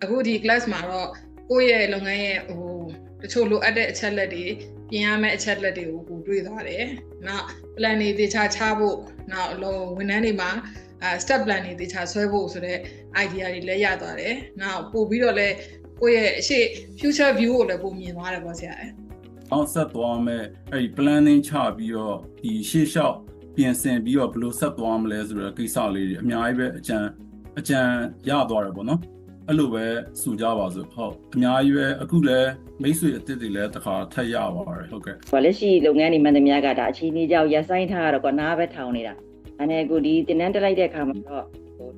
အခုဒီ class မှာတော့ကိုယ့်ရဲ့လုပ်ငန်းရဲ့တချို့လိုအပ်တဲ့အချက်လက်တွေပြင်ရမယ့်အချက်လက်တွေကိုတွေ့သွားတယ်။နောက် plan တွေသေချာချဖို့နောက်ဝန်ထမ်းတွေမှာstep plan တွေသေချာဆွဲဖို့ဆိုတဲ့ idea တွေလည်းရသွားတယ်။နောက်ပို့ပြီးတော့လည်းကိုယ့်ရဲ့အရှိ future view ကိုလည်းပိုမြင်သွားတယ်ပေါ့ဆရာ။ အောင်ဆက်သွားမယ်အဲ့ဒီ planning ချပြီးတော့ဒီရှေ့လျှောက်ပြင်ဆင်ပြီးတော့ဘယ်လိုဆက်သွားမလဲဆိုတဲ့ကိစ္စလေးတွေအများကြီးပဲအကြံရသွားတယ်ပေါ့နော်အဲ့လိုပဲဆိုကြပါစို့ဟုတ်အများကြီးပဲအခုလည်းမိတ်ဆွေအသစ်တွေလည်းတစ်ခါထပ်ရပါတယ်ဟုတ်ကဲ့လက်ရှိလုပ်ငန်းတွေမှန်သမျှကဒါအခြေအနေကြောင့်ရပ်ဆိုင်းထားရတော့ကနားပဲထောင်နေတာအဲ့ဒါကိုဒီတင်နန်းတက်လိုက်တဲ့အခါမှာတော့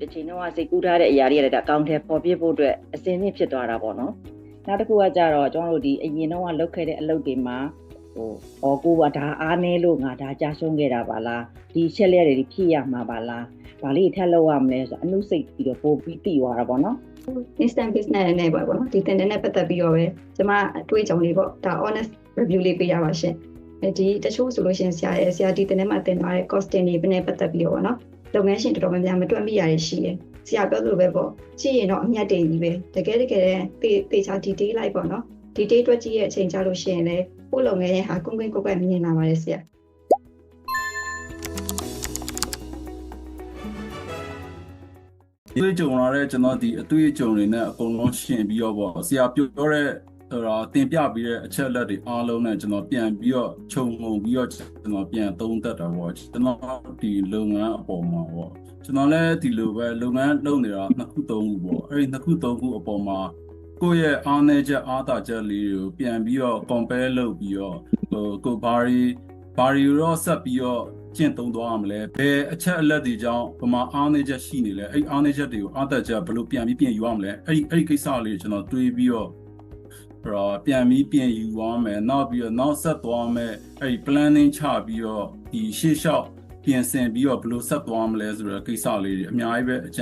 တစ်ချိန်တော့စိတ်ကူးထားတဲ့အရာတွေလည်းအကောင့်ထဲပေါ်ပြဖို့အတွက်အစင်းနဲ့ဖြစ်သွားတာပေါ့နော်နောက်တစ်ခုကကြတော့ကျွန်တော်တို့ဒီအရင်တော့လုပ်ခဲ့တဲ့အလုပ်တွေမှာကိုကဒါအားနည်းလို့ငါဒါကြာရှုံးခဲ့တာပါလားဒီချက်လက်တွေဖြည့်ရမှာပါလားဘာလေးထပ်လုပ်ရမလဲဆိုအနုစိတ်ပြီးတော့ပို့ပြီးတည်သွားတာပေါ့နော်instant business နဲ့ပေါ့နော်ဒီတင်တဲ့နဲ့ပတ်သက်ပြီးတော့ပဲကျွန်မအတွေ့အကြုံလေးပေါ့ဒါ honest review လေးပေးရပါရှင်ဒီတချို့ဆိုလို့ရှိရင်ဆရာဒီတင်တဲ့မှာတင်သွားတဲ့ costing တွေနဲ့ပတ်သက်ပြီးတော့ပေါ့နော်လုပ်ငန်းရှင်တော်တော်များများမတွက်မိရရရှိတယ်ဆရာပြောသလိုပဲပေါ့ကြည့်ရင်တော့အမြတ်တင်ကြီးပဲတကယ်သေချာ detail လိုက်ပေါ့နော် detail တွက်ကြည့်ရဲ့အချိန်ကြာလို့ရှိရင်လည်းကိုယ့်လုပ်ငန်းရဲ့ဟာကွန်းကွင်းကိုယ်ကမြင်လာပါတယ်ဆရာဒီကြုံလာတဲ့ကျွန်တော်ဒီအတွေ့အကြုံတွေနဲ့အကုန်လုံးရှင်းပြီးတော့ပေါ့ဆရာပြောတဲ့တင်ပြပြီးတဲ့အချက်လက်တွေအားလုံးနဲ့ကျွန်တော်ပြန်ပြီးတော့ခြုံငုံပြီးတော့ကျွန်တော်ပြန်သုံးသပ်တာပေါ့ကျွန်တော်ဒီလုပ်ငန်းအပေါ်မှာပေါ့ကျွန်တော်လည်းဒီလိုပဲလုပ်ငန်းလုပ်နေတာ2ခု3ခုပေါ့အဲ့ဒီ2ခု3ခုအပေါ်မှာကိုယ့်ရဲ့အားနည်းချက်အားသာချက်လေးတွေကိုပြန်ပြီးတော့ compare လုပ်ပြီးတော့ကိုဘာရီရောဆက်ပြီးတော့ကျင့်သုံးသွားရမလဲဘယ်အချက်အလက်တွေကြောင့်ဘယ်မှာအားနည်းချက်ရှိနေလဲအဲ့အားနည်းချက်တွေကိုအားသက်ချက်ဘယ်လိုပြန်ယူရမလဲအဲ့ဒီကိစ္စလေးကိုကျွန်တော်တွေးပြီးတော့ပြန်ယူသွားမယ်နောက်ပြီးတော့နောက်ဆက်သွားမယ်အဲ့ဒီ planning ချပြီးတော့ဒီရှေ့လျှောက်ပြင်ဆင်ပြီးတော့ဘယ်လိုဆက်သွားမလဲဆိုတဲ့ကိစ္စလေးတွေအများကြီးပဲအ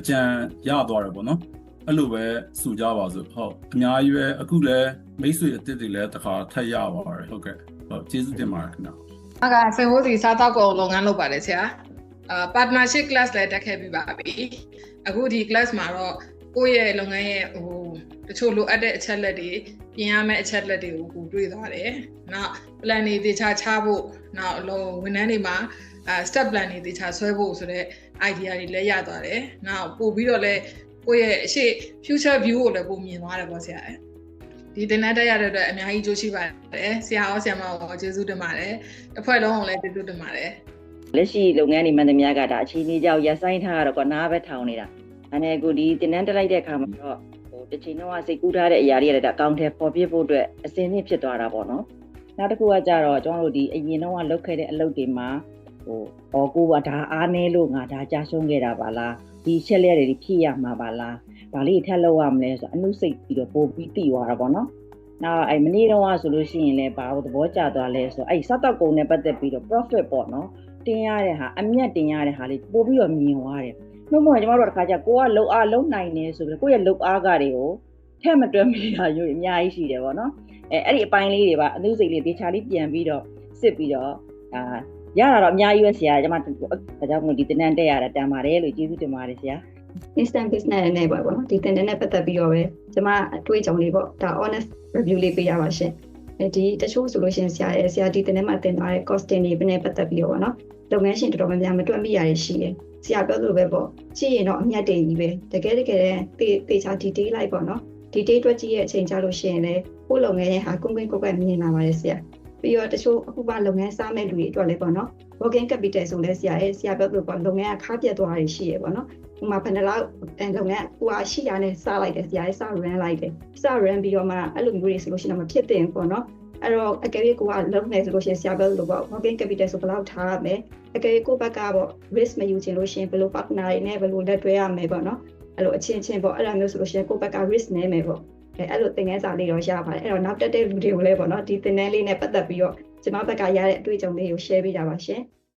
ကြံရသွားတယ်ပေါ့နော်အဲ့လိုပဲဆိုကြပါစို့ဟုတ်အများကြီးပဲအခုလည်းမိတ်ဆွေအသစ်တွေလည်းတစ်ခါထပ်ရပါတယ်ဟုတ်ကဲ့ဟုတ်ကျေးဇူးတင်ပါတယ်ခင်ဗျာဆင်ဖို့စီစားတောက်ကုန်လုပ်ငန်းလုပ်ပါတယ်ဆရာpartnership class လည်းတက်ခဲ့ပြီးပါပြီအခုဒီ class မှာတော့ကိုယ့်ရဲ့လုပ်ငန်းရဲ့တချို့လိုအပ်တဲ့အချက်လက်တွေပြင်ရမယ့်အချက်လက်တွေကိုတွေ့သွားတယ်နောက် plan တွေသေချာချဖို့နောက်ဝန်ထမ်းတွေမှာstep plan တွေသေချာဆွဲဖို့ဆိုတဲ့ idea တွေလည်းရသွားတယ်နောက်ပို့ပြီးတော့လည်းကိုယ့်ရဲ့အရှိ future view ကိုလည်းပိုမြင်သွားတယ်ပေါ့ဆရာဒီတင်တဲ့ရတဲ့အတွက်အများကြီးကြိုးရှိပါတယ်ဆရာရောဆရာမရောကျေးဇူးတင်ပါတယ်တစ်ဖွဲ့လုံးကိုလည်းကျေးဇူးတင်ပါတယ်လက်ရှိလုပ်ငန်းတွေမှန်သမျှကဒါအခြေအနေကြောင့်ရပ်ဆိုင်းထားရတော့ကနားပဲထောင်နေတာအဲ့ဒါကိုဒီတင်နန်းတက်လိုက်တဲ့အခါမှာတော့တစ်ချိန်တော့စိတ်ကူးထားတဲ့အရာတွေလည်းအကောင့်ထဲပေါ်ပြဖို့အတွက်အစင်းနဲ့ဖြစ်သွားတာပေါ့နော်နောက်တစ်ခုကကြတော့ကျွန်တော်တို့ဒီအရင်တော့လုပ်ခဲ့တဲ့အလုပ်တွေမှာကိုကဒါအားနည်းလို့ငါဒါကြာရှုံးခဲ့တာပါလားဒီချက်လက်တွေဖြည့်ရမှာပါလားဘာလေးထပ်လုပ်ရမလဲဆိုအနုစိတ်ပြီးတော့ပို့ပြီးတည်သွားတာပေါ့နော်နောက်မနေ့တော့ဆိုလို့ရှိရင်လည်းဘာလို့သဘောကျသွားလဲဆိုစတောက်ကုန်နဲ့ပတ်သက်ပြီးတော့ profit ပေါ့နော်တင်ရတဲ့ဟာအမြတ်တင်ရတဲ့ဟာလေးပို့ပြီးတော့မြင်သွားတယ်နှုတ်မကျမတို့တစ်ခါကျကိုကလုံအားလုံနိုင်နေဆိုပြီးကိုယ့်ရဲ့လုံအားကတွေကိုထက်မတွက်မိတာရိုးအများကြီးရှိတယ်ပေါ့နော်အဲ့ဒီအပိုင်းလေးတွေပါအနုစိတ်လေးဒေချာလေးပြန်ပြီးတော့စစ်ပြီးတော့ရတာတော့အများကြီးပဲဆရာကျမဒါကြောင့်မို့ဒီတင်နန်းတက်ရတာတန်ပါတယ်လို့ကျေးဇူးတင်ပါတယ်ဆရာ instant business နဲ့ပေါ့နော်ဒီတင်တဲ့နဲ့ပတ်သက်ပြီးတော့ပဲကျွန်မအတွေ့အကြုံလေးပေါ့ဒါ honest review လေးပေးရပါရှင်ဒီတချို့ဆိုလို့ရှိရင်ဆရာဒီတင်တဲ့မှာတင်သွားတဲ့ costing တွေနဲ့ပတ်သက်ပြီးတော့ပေါ့နော်လုပ်ငန်းရှင်တော်တော်များများမတွက်မိရရရှိတယ်ဆရာပြောသလိုပဲပေါ့ကြည့်ရင်တော့အမြတ်တင်ကြီးပဲတကယ်သေချာ detail လိုက်ပေါ့နော် detail တွက်ကြည့်ရဲ့အချိန်ကြာလို့ရှိရင်လည်းကိုယ့်လုပ်ငန်းရဲ့ဟာကွန်းကွင်းကိုယ်ကမြင်လာပါတယ်ဆရာပြီးတော့တချို့အခုပါလုပ်ငန်းစားမဲ့လူတွေအတွက်လည်းပေါ့နော် working capital ဆိုလဲဆရာပြောသလိုပေါ့လုပ်ငန်းကခါပြတ်သွားရရှိရပေါ့နော်ဥပမာဘယ်နှလောက်လုပ်ငန်းဟိုဟာရှိရနဲ့စလိုက်တယ်ဆရာစ run လိုက်တယ်စ run ပြီးတော့မှအဲ့လိုမျိုးတွေဆိုလို့ရှိရင်မဖြစ်သင့်ပေါ့နော်အဲ့တော့အကယ်၍ကိုကလုံးနေဆိုလို့ရှိရင်ဆရာပြောလို့ပေါ့ working capital ဆိုဘယ်လောက်ထားရမလဲအကယ်၍ကိုဘက်ကပေါ့ risk မယူချင်လို့ရှိရင်ဘယ်လို partner တွေနဲ့ဘယ်လိုလက်တွဲရမလဲပေါ့နော်အဲ့လိုအချင်းချင်းပေါ့အဲ့လိုမျိုးဆိုလို့ရှိရင်ကိုဘက်က risk နည်းမယ်ပေါ့အဲ့လိုသင်ခန်းစာလေးတော့ရပါတယ်အဲ့တော့နောက်တက်တဲ့လူတွေကိုလည်းပေါ့နော်ဒီသင်တန်းလေးနဲ့ပတ်သက်ပြီးတော့ကျွန်မဘက်ကရတဲ့အတွေ့အကြုံလေးကို share ပေးကြပါရှင်